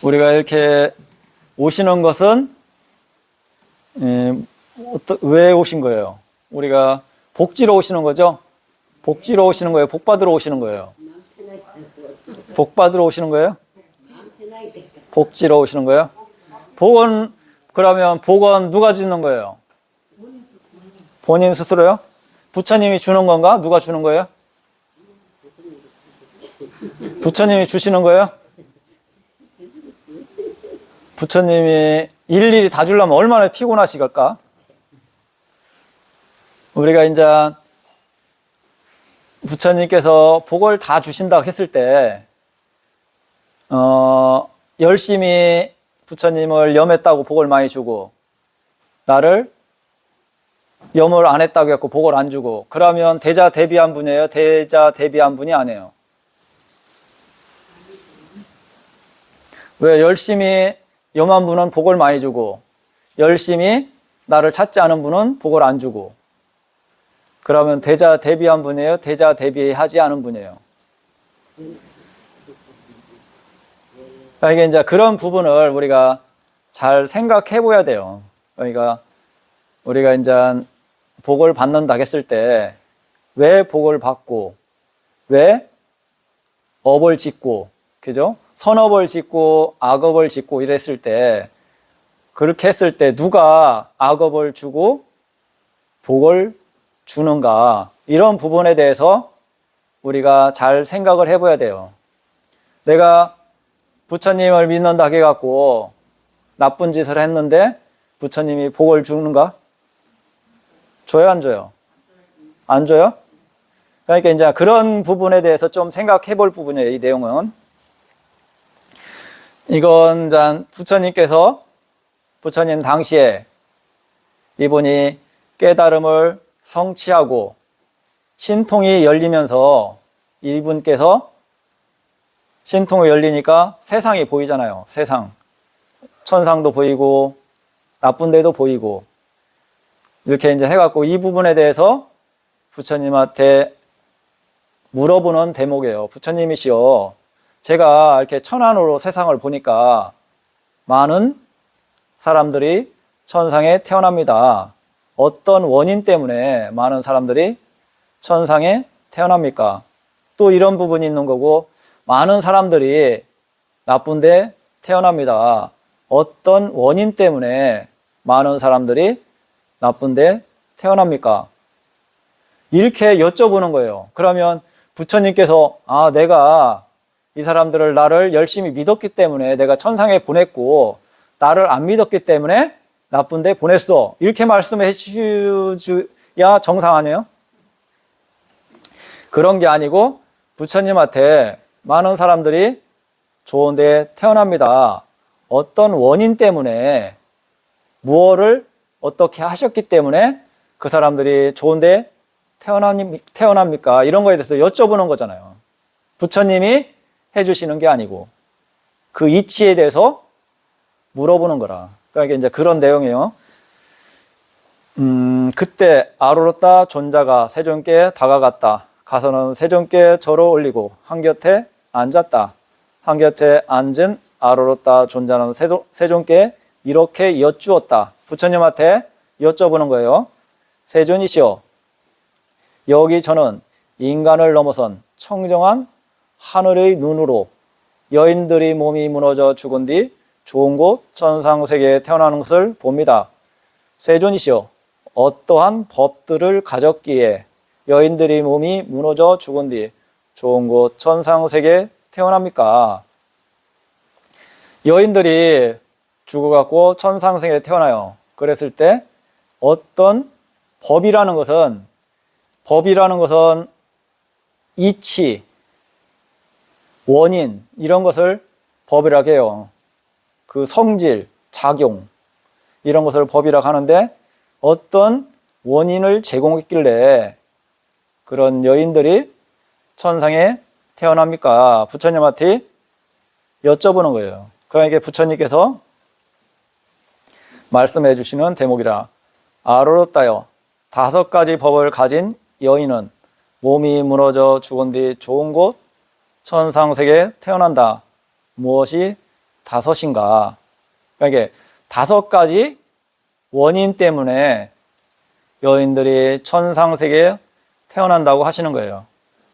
우리가 이렇게 오시는 것은 왜 오신 거예요? 우리가 복지로 오시는 거죠? 복지로 오시는 거예요? 복 받으러 오시는 거예요? 복 받으러 오시는 거예요? 복지로 오시는 거예요? 복은, 그러면 복은 누가 짓는 거예요? 본인 스스로요? 부처님이 주는 건가? 누가 주는 거예요? 부처님이 주시는 거예요? 부처님이 일일이 다 주려면 얼마나 피곤하시겠까? 우리가 이제 부처님께서 복을 다 주신다고 했을 때, 열심히 부처님을 염했다고 복을 많이 주고, 나를 염을 안 했다고 해서 복을 안 주고, 그러면 대자 대비한 분이에요? 대자 대비한 분이 아니에요. 왜 열심히 염한 분은 복을 많이 주고, 열심히 나를 찾지 않은 분은 복을 안 주고, 그러면 대자 대비한 분이에요? 대자 대비하지 않은 분이에요? 그러니까 이제 그런 부분을 우리가 잘 생각해 봐야 돼요. 그러니까 우리가 이제 복을 받는다 했을 때 왜 복을 받고, 왜 업을 짓고, 그죠? 선업을 짓고 악업을 짓고 이랬을 때, 그렇게 했을 때 누가 악업을 주고 복을 주는가, 이런 부분에 대해서 우리가 잘 생각을 해봐야 돼요. 내가 부처님을 믿는다 해갖고 나쁜 짓을 했는데 부처님이 복을 주는가? 줘요, 안 줘요? 안 줘요? 그러니까 이제 그런 부분에 대해서 좀 생각해 볼 부분이에요, 이 내용은. 이건 이제 부처님 당시에 이분이 깨달음을 성취하고 신통이 열리면서, 이분께서 신통이 열리니까 세상이 보이잖아요. 세상. 천상도 보이고 나쁜 데도 보이고, 이렇게 이제 해갖고 이 부분에 대해서 부처님한테 물어보는 대목이에요. 부처님이시여, 제가 이렇게 천안으로 세상을 보니까 많은 사람들이 천상에 태어납니다. 어떤 원인 때문에 많은 사람들이 천상에 태어납니까? 또 이런 부분이 있는 거고, 많은 사람들이 나쁜데 태어납니다. 어떤 원인 때문에 많은 사람들이 나쁜데 태어납니까? 이렇게 여쭤보는 거예요. 그러면 부처님께서 내가 이 사람들을, 나를 열심히 믿었기 때문에 내가 천상에 보냈고, 나를 안 믿었기 때문에 나쁜데 보냈어, 이렇게 말씀해 주셔야 정상 아니에요? 그런 게 아니고 부처님한테 많은 사람들이 좋은데 태어납니다. 어떤 원인 때문에, 무엇을 어떻게 하셨기 때문에 그 사람들이 좋은데 태어납니까? 이런 거에 대해서 여쭤보는 거잖아요. 부처님이 해주시는 게 아니고 그 이치에 대해서 물어보는 거라. 그러니까 이제 그런 내용이에요. 그때 아로로따 존자가 세존께 다가갔다. 가서는 세존께 절을 올리고 한곁에 앉았다. 한곁에 앉은 아로로따 존자는 세존께 이렇게 여쭈었다. 부처님한테 여쭤보는 거예요. 세존이시여, 여기 저는 인간을 넘어선 청정한 하늘의 눈으로 여인들이 몸이 무너져 죽은 뒤 좋은 곳 천상세계에 태어나는 것을 봅니다. 세존이시여, 어떠한 법들을 가졌기에 여인들이 몸이 무너져 죽은 뒤 좋은 곳 천상세계에 태어납니까? 여인들이 죽어갖고 천상세계에 태어나요. 그랬을 때 어떤 법이라는 것은 이치, 원인, 이런 것을 법이라고 해요. 그 성질, 작용, 이런 것을 법이라고 하는데, 어떤 원인을 제공했길래 그런 여인들이 천상에 태어납니까? 부처님한테 여쭤보는 거예요. 그러니까 부처님께서 말씀해 주시는 대목이라. 아로로따여, 5가지 법을 가진 여인은 몸이 무너져 죽은 뒤 좋은 곳 천상세계에 태어난다. 무엇이 다섯인가? 그러니까 이게 5가지 원인 때문에 여인들이 천상세계에 태어난다고 하시는 거예요.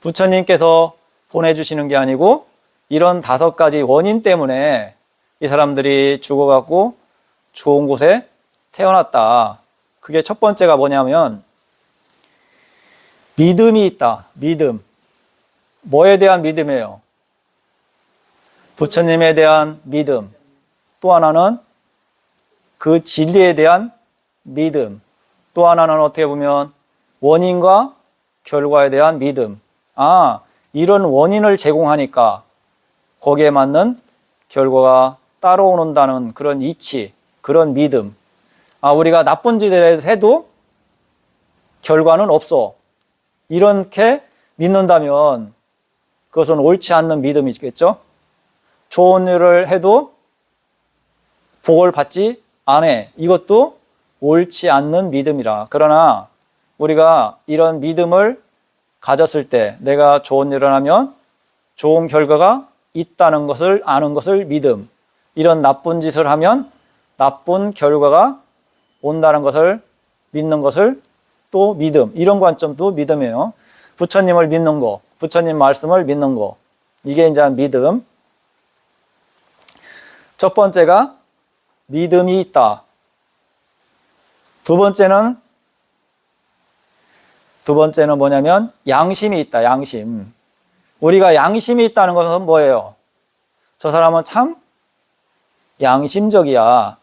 부처님께서 보내주시는 게 아니고 이런 5가지 원인 때문에 이 사람들이 죽어갖고 좋은 곳에 태어났다. 그게 첫 번째가 뭐냐면 믿음이 있다. 믿음. 뭐에 대한 믿음이에요? 부처님에 대한 믿음. 또 하나는 그 진리에 대한 믿음. 또 하나는 어떻게 보면 원인과 결과에 대한 믿음. 아, 이런 원인을 제공하니까 거기에 맞는 결과가 따라오는다는 그런 이치, 그런 믿음. 아, 우리가 나쁜 짓을 해도 결과는 없어. 이렇게 믿는다면 그것은 옳지 않는 믿음이겠죠? 좋은 일을 해도 복을 받지 않아. 이것도 옳지 않는 믿음이라. 그러나 우리가 이런 믿음을 가졌을 때 내가 좋은 일을 하면 좋은 결과가 있다는 것을 아는 것을 믿음. 이런 나쁜 짓을 하면 나쁜 결과가 온다는 것을 믿는 것을 또 믿음. 이런 관점도 믿음이에요. 부처님을 믿는 거, 부처님 말씀을 믿는 거. 이게 이제 믿음. 첫 번째가 믿음이 있다. 두 번째는 뭐냐면 양심이 있다. 양심. 우리가 양심이 있다는 것은 뭐예요? 저 사람은 참 양심적이야.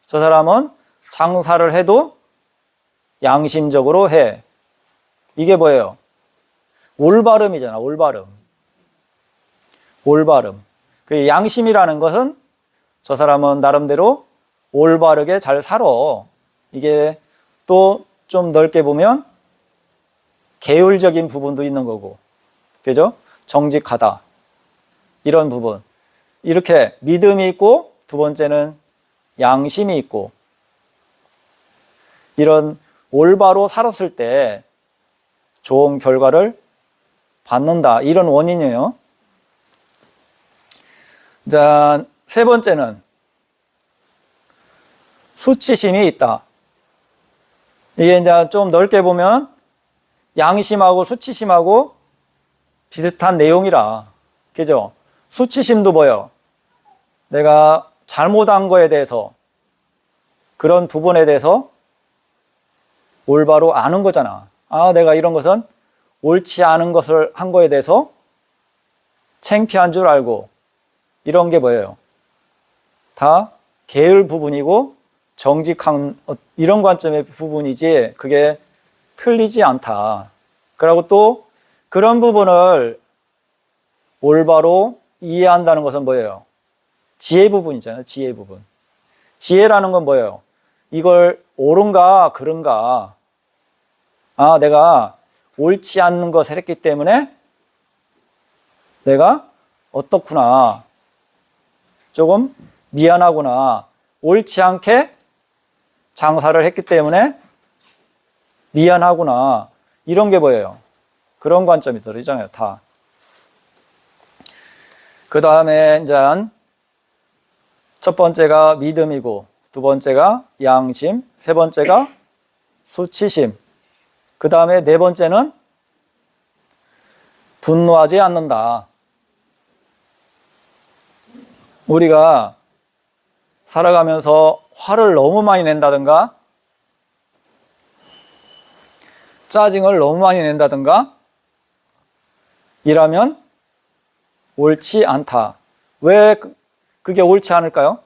저 사람은 장사를 해도 양심적으로 해. 이게 뭐예요? 올바름이잖아. 올바름. 올바름. 그 양심이라는 것은 저 사람은 나름대로 올바르게 잘 살아. 이게 또 좀 넓게 보면 계율적인 부분도 있는 거고. 그죠? 정직하다. 이런 부분. 이렇게 믿음이 있고 두 번째는 양심이 있고 이런 올바로 살았을 때 좋은 결과를 받는다. 이런 원인이에요. 자, 세 번째는 수치심이 있다. 이게 이제 좀 넓게 보면 양심하고 수치심하고 비슷한 내용이라. 그죠? 수치심도 뭐예요? 내가 잘못한 거에 대해서 그런 부분에 대해서 올바로 아는 거잖아. 아, 내가 이런 것은 옳지 않은 것을 한 거에 대해서 창피한 줄 알고 이런 게 뭐예요? 다 계율 부분이고 정직한 이런 관점의 부분이지 그게 틀리지 않다. 그리고 또 그런 부분을 올바로 이해한다는 것은 뭐예요? 지혜 부분이잖아요. 지혜 부분. 지혜라는 건 뭐예요? 이걸 옳은가 그른가. 아, 내가 옳지 않는 것을 했기 때문에 내가 어떻구나. 조금 미안하구나. 옳지 않게 장사를 했기 때문에 미안하구나. 이런 게 뭐예요? 그런 관점이 들어있잖아요. 다. 그 다음에 이제 첫 번째가 믿음이고 두 번째가 양심, 세 번째가 수치심. 그 다음에 네 번째는 분노하지 않는다. 우리가 살아가면서 화를 너무 많이 낸다든가 짜증을 너무 많이 낸다든가 이라면 옳지 않다. 왜 그게 옳지 않을까요?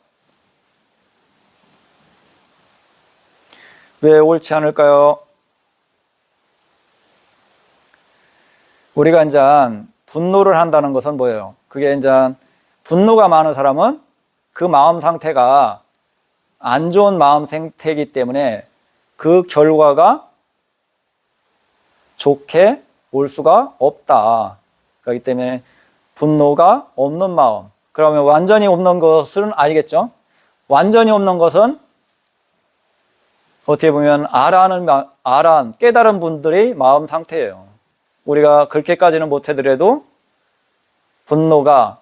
왜 옳지 않을까요? 우리가 이제 분노를 한다는 것은 뭐예요? 그게 이제 분노가 많은 사람은 그 마음 상태가 안 좋은 마음 상태이기 때문에 그 결과가 좋게 올 수가 없다. 그렇기 때문에 분노가 없는 마음. 그러면 완전히 없는 것은 아니겠죠? 완전히 없는 것은 어떻게 보면 깨달은 분들의 마음 상태예요. 우리가 그렇게까지는 못하더라도 분노가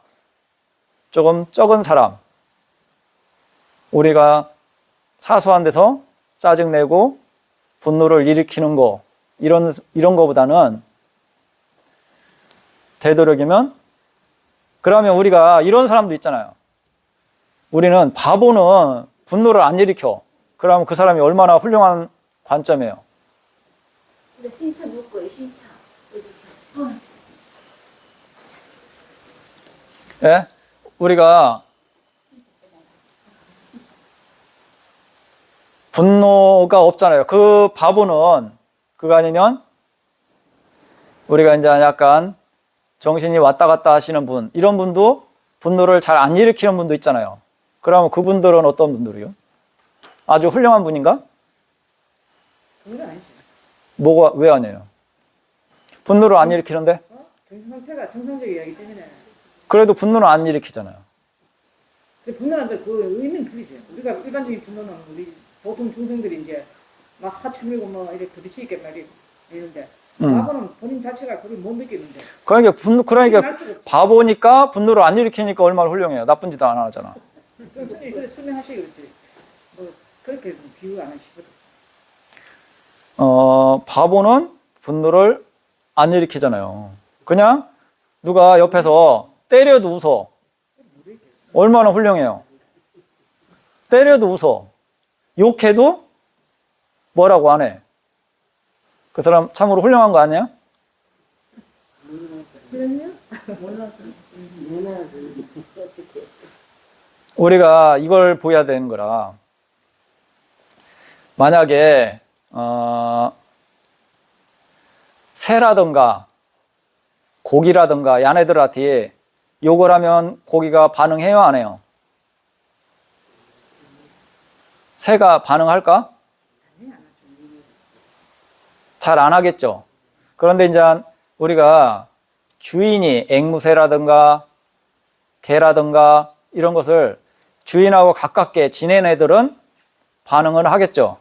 조금 적은 사람, 우리가 사소한 데서 짜증내고 분노를 일으키는 거, 이런 거보다는 되도록이면, 그러면 우리가 이런 사람도 있잖아요. 우리는 바보는 분노를 안 일으켜. 그러면 그 사람이 얼마나 훌륭한 관점이에요. 흰차 묶어요, 흰차. 예? 우리가 분노가 없잖아요. 그 바보는, 그거 아니면 우리가 이제 약간 정신이 왔다 갔다 하시는 분, 이런 분도 분노를 잘 안 일으키는 분도 있잖아요. 그러면 그분들은 어떤 분들이요? 아주 훌륭한 분인가? 그건 아니죠. 뭐가, 왜 아니에요? 분노를 안 일으키는데? 정신 상태가 정상적이기 때문에. 그래도 분노는 안 일으키잖아요. 근데 분노한데 그 의미는 틀리죠. 우리가 일반적인 분노는 우리 보통 중생들이 이제 막 하치밀고 뭐 이렇게 부딪히게 말이 이런데 바보는 본인 자체가 그걸 못 느끼는데. 그러니까 바보니까 분노를 안 일으키니까 얼마나 훌륭해요. 나쁜 짓도 안 하잖아. 그래 설명하시기 그랬지. 뭐 그렇게 좀 비유 안 하시거든. 바보는 분노를 안 일으키잖아요. 그냥 누가 옆에서 때려도 웃어. 얼마나 훌륭해요. 때려도 웃어. 욕해도 뭐라고 안 해. 그 사람 참으로 훌륭한 거 아니야? 우리가 이걸 보여야 되는 거라. 만약에 새라든가 고기라든가 야네들한테 욕을 하면 고기가 반응해요, 안 해요? 새가 반응할까? 잘 안 하겠죠. 그런데 이제 우리가 주인이 앵무새라든가 개라든가 이런 것을 주인하고 가깝게 지낸 애들은 반응을 하겠죠.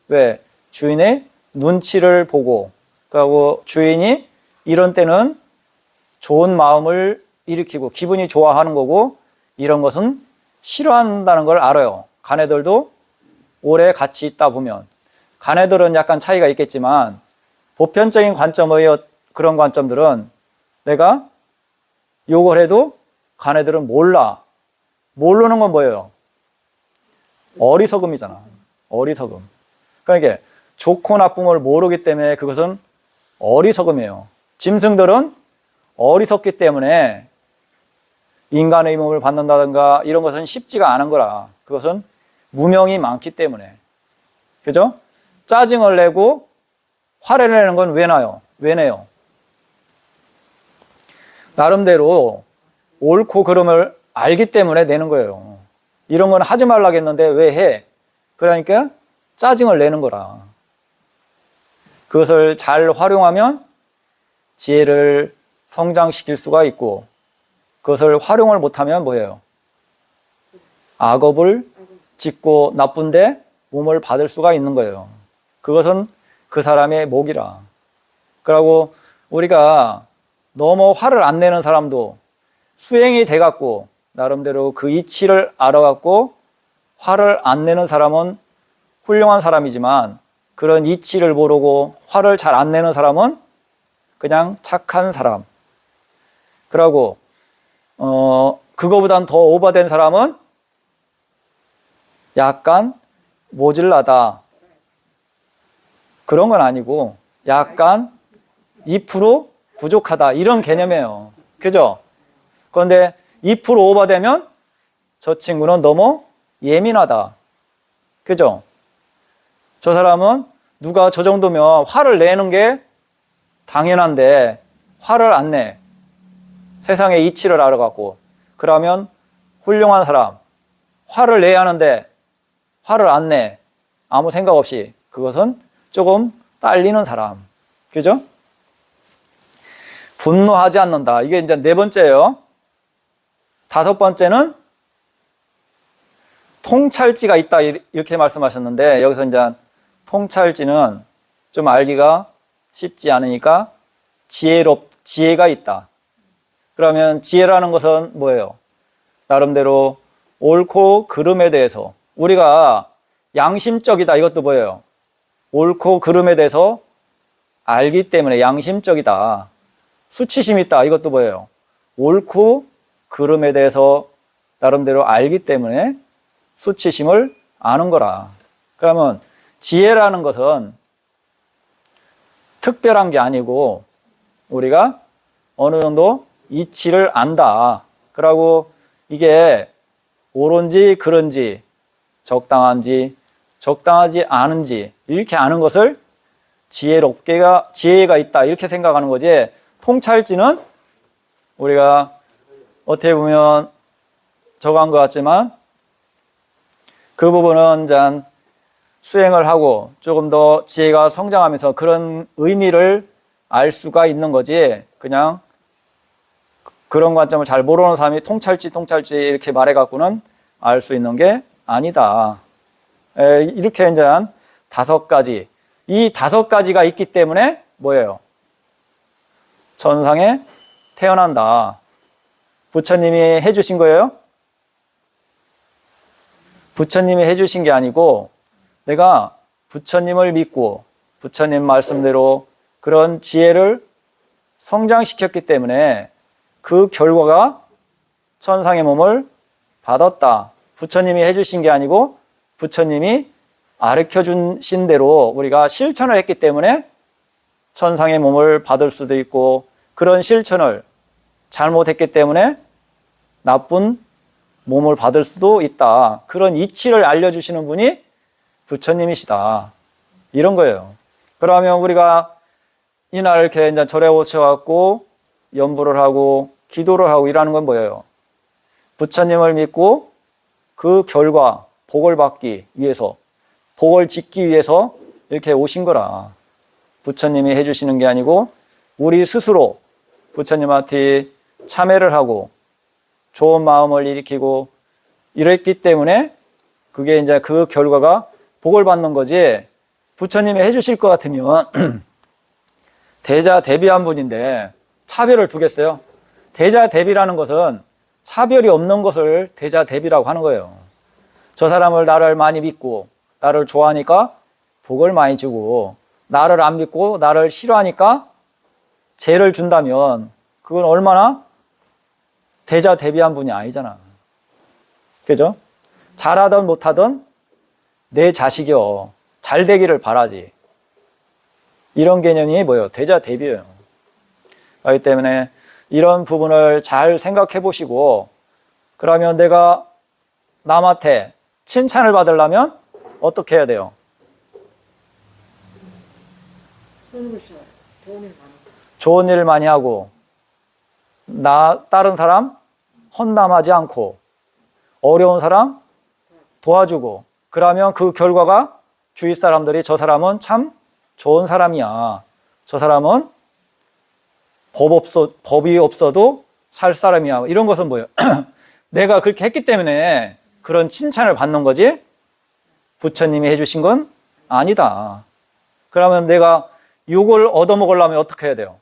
왜? 주인의 눈치를 보고, 그리고 주인이 이런 때는 좋은 마음을 일으키고 기분이 좋아하는 거고, 이런 것은 싫어한다는 걸 알아요. 가네들도 오래 같이 있다 보면. 가네들은 약간 차이가 있겠지만 보편적인 관점의 그런 관점들은 내가 욕을 해도 가네들은 몰라. 모르는 건 뭐예요? 어리석음이잖아. 어리석음. 그러니까 좋고 나쁨을 모르기 때문에 그것은 어리석음이에요. 짐승들은 어리석기 때문에 인간의 몸을 받는다든가 이런 것은 쉽지가 않은 거라. 그것은 무명이 많기 때문에. 그죠? 짜증을 내고 화를 내는 건 왜 나요? 왜 내요? 나름대로 옳고 그름을 알기 때문에 내는 거예요. 이런 건 하지 말라겠는데 왜 해? 그러니까 짜증을 내는 거라. 그것을 잘 활용하면 지혜를 성장시킬 수가 있고, 그것을 활용을 못하면 뭐예요? 악업을 짓고 나쁜데 몸을 받을 수가 있는 거예요. 그것은 그 사람의 목이라. 그리고 우리가 너무 화를 안 내는 사람도 수행이 돼갖고 나름대로 그 이치를 알아갖고 화를 안 내는 사람은 훌륭한 사람이지만, 그런 이치를 모르고 화를 잘 안 내는 사람은 그냥 착한 사람. 그러고 그거보단 더 오버된 사람은 약간 모질라다. 그런 건 아니고 약간 2% 부족하다. 이런 개념이에요. 그죠? 그런데 2% 오버되면 저 친구는 너무 예민하다. 그죠? 저 사람은 누가 저 정도면 화를 내는 게 당연한데 화를 안 내. 세상의 이치를 알아갖고. 그러면 훌륭한 사람. 화를 내야 하는데 화를 안 내. 아무 생각 없이. 그것은 조금 딸리는 사람. 그죠? 분노하지 않는다. 이게 이제 네 번째예요. 다섯 번째는 통찰지가 있다. 이렇게 말씀하셨는데, 여기서 이제 통찰지는 좀 알기가 쉽지 않으니까 지혜가 있다. 그러면 지혜라는 것은 뭐예요? 나름대로 옳고 그름에 대해서 우리가 양심적이다. 이것도 뭐예요? 옳고 그름에 대해서 알기 때문에 양심적이다. 수치심 있다. 이것도 뭐예요? 옳고 그름에 대해서 나름대로 알기 때문에 수치심을 아는 거라. 그러면 지혜라는 것은 특별한 게 아니고 우리가 어느 정도 이치를 안다. 그러고 이게 옳은지 그른지 적당한지 적당하지 않은지 이렇게 아는 것을 지혜가 있다 이렇게 생각하는 거지. 통찰지는 우리가 어떻게 보면 저거 한 것 같지만 그 부분은 이제 수행을 하고 조금 더 지혜가 성장하면서 그런 의미를 알 수가 있는 거지. 그냥 그런 관점을 잘 모르는 사람이 통찰지 이렇게 말해갖고는 알 수 있는 게 아니다. 이렇게 이제 5가지. 이 5가지가 있기 때문에 뭐예요? 천상에 태어난다. 부처님이 해주신 거예요? 부처님이 해주신 게 아니고 내가 부처님을 믿고 부처님 말씀대로 그런 지혜를 성장시켰기 때문에 그 결과가 천상의 몸을 받았다. 부처님이 해주신 게 아니고 부처님이 가르쳐 주신 대로 우리가 실천을 했기 때문에 천상의 몸을 받을 수도 있고 그런 실천을 잘못했기 때문에 나쁜 몸을 받을 수도 있다. 그런 이치를 알려주시는 분이 부처님이시다. 이런 거예요. 그러면 우리가 이날 이렇게 이제 절에 오셔갖고 연부를 하고 기도를 하고 이러는 건 뭐예요? 부처님을 믿고 그 결과 복을 받기 위해서 복을 짓기 위해서 이렇게 오신 거라. 부처님이 해주시는 게 아니고 우리 스스로 부처님한테 참회를 하고 좋은 마음을 일으키고 이랬기 때문에 그게 이제 그 결과가 복을 받는 거지. 부처님이 해주실 것 같으면 대자 대비한 분인데 차별을 두겠어요? 대자 대비라는 것은 차별이 없는 것을 대자 대비라고 하는 거예요. 저 사람을 나를 많이 믿고 나를 좋아하니까 복을 많이 주고 나를 안 믿고 나를 싫어하니까 죄를 준다면 그건 얼마나 대자 대비한 분이 아니잖아. 그죠? 잘하든 못하든 내 자식이요. 잘 되기를 바라지. 이런 개념이 뭐예요? 대자 대비예요. 그렇기 때문에 이런 부분을 잘 생각해 보시고 그러면 내가 남한테 칭찬을 받으려면 어떻게 해야 돼요? 좋은 일 많이 하고 다른 사람 헌담하지 않고 어려운 사람 도와주고 그러면 그 결과가 주위 사람들이 저 사람은 참 좋은 사람이야. 저 사람은 법이 없어도 살 사람이야. 이런 것은 뭐예요? 내가 그렇게 했기 때문에 그런 칭찬을 받는 거지 부처님이 해주신 건 아니다. 그러면 내가 욕을 얻어먹으려면 어떻게 해야 돼요?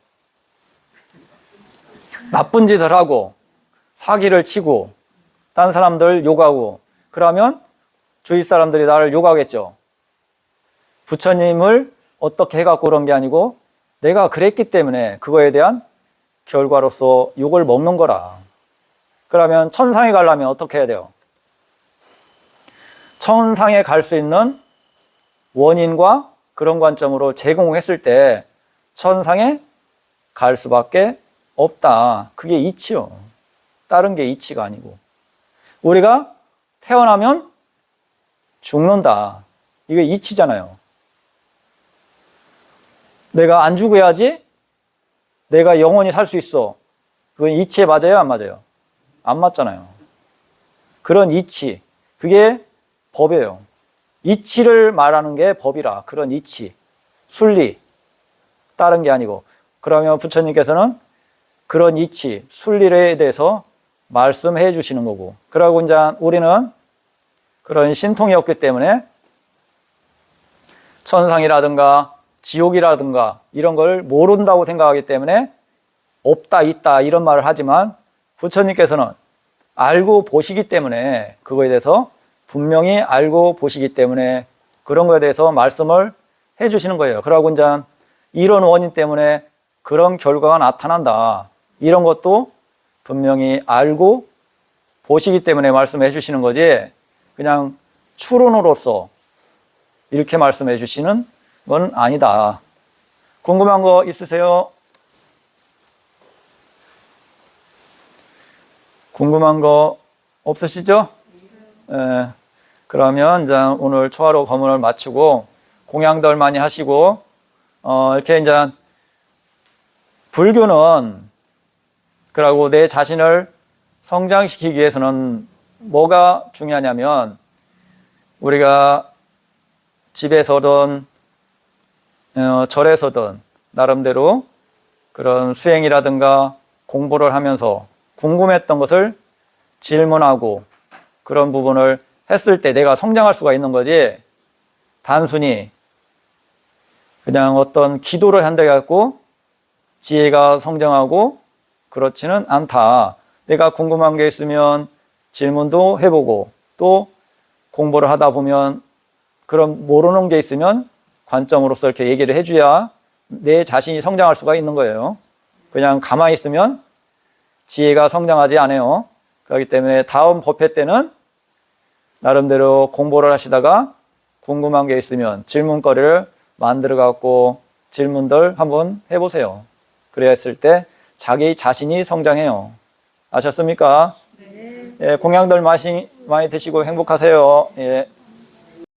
나쁜 짓을 하고 사기를 치고 다른 사람들 욕하고 그러면 주위 사람들이 나를 욕하겠죠. 부처님을 어떻게 해갖고 그런 게 아니고 내가 그랬기 때문에 그거에 대한 결과로서 욕을 먹는 거라. 그러면 천상에 가려면 어떻게 해야 돼요? 천상에 갈 수 있는 원인과 그런 관점으로 제공했을 때 천상에 갈 수밖에 없다. 그게 이치요. 다른 게 이치가 아니고. 우리가 태어나면 죽는다. 이게 이치잖아요. 내가 안 죽어야지 내가 영원히 살 수 있어. 그건 이치에 맞아요? 안 맞아요? 안 맞잖아요. 그런 이치. 그게 법이에요. 이치를 말하는 게 법이라. 그런 이치. 순리. 다른 게 아니고. 그러면 부처님께서는 그런 이치, 순리에 대해서 말씀해 주시는 거고. 그러고 이제 우리는 그런 신통이 없기 때문에 천상이라든가 지옥이라든가 이런 걸 모른다고 생각하기 때문에 없다, 있다 이런 말을 하지만 부처님께서는 알고 보시기 때문에 그거에 대해서 분명히 알고 보시기 때문에 그런 거에 대해서 말씀을 해 주시는 거예요. 그러고 이제 이런 원인 때문에 그런 결과가 나타난다. 이런 것도 분명히 알고 보시기 때문에 말씀해 주시는 거지, 그냥 추론으로서 이렇게 말씀해 주시는 건 아니다. 궁금한 거 있으세요? 궁금한 거 없으시죠? 그러면 이제 오늘 초하루 법문을 마치고 공양들 많이 하시고, 이렇게 이제 불교는 그러고 내 자신을 성장시키기 위해서는 뭐가 중요하냐면, 우리가 집에서든 절에서든 나름대로 그런 수행이라든가 공부를 하면서 궁금했던 것을 질문하고 그런 부분을 했을 때 내가 성장할 수가 있는 거지, 단순히 그냥 어떤 기도를 한다고 해갖고 지혜가 성장하고 그렇지는 않다. 내가 궁금한 게 있으면 질문도 해보고, 또 공부를 하다 보면 그런 모르는 게 있으면 관점으로서 이렇게 얘기를 해줘야 내 자신이 성장할 수가 있는 거예요. 그냥 가만히 있으면 지혜가 성장하지 않아요. 그렇기 때문에 다음 법회 때는 나름대로 공부를 하시다가 궁금한 게 있으면 질문거리를 만들어 갖고 질문들 한번 해보세요. 그래야 했을 때 자기 자신이 성장해요. 아셨습니까? 네. 예, 공양들 많이 드시고 행복하세요. 예.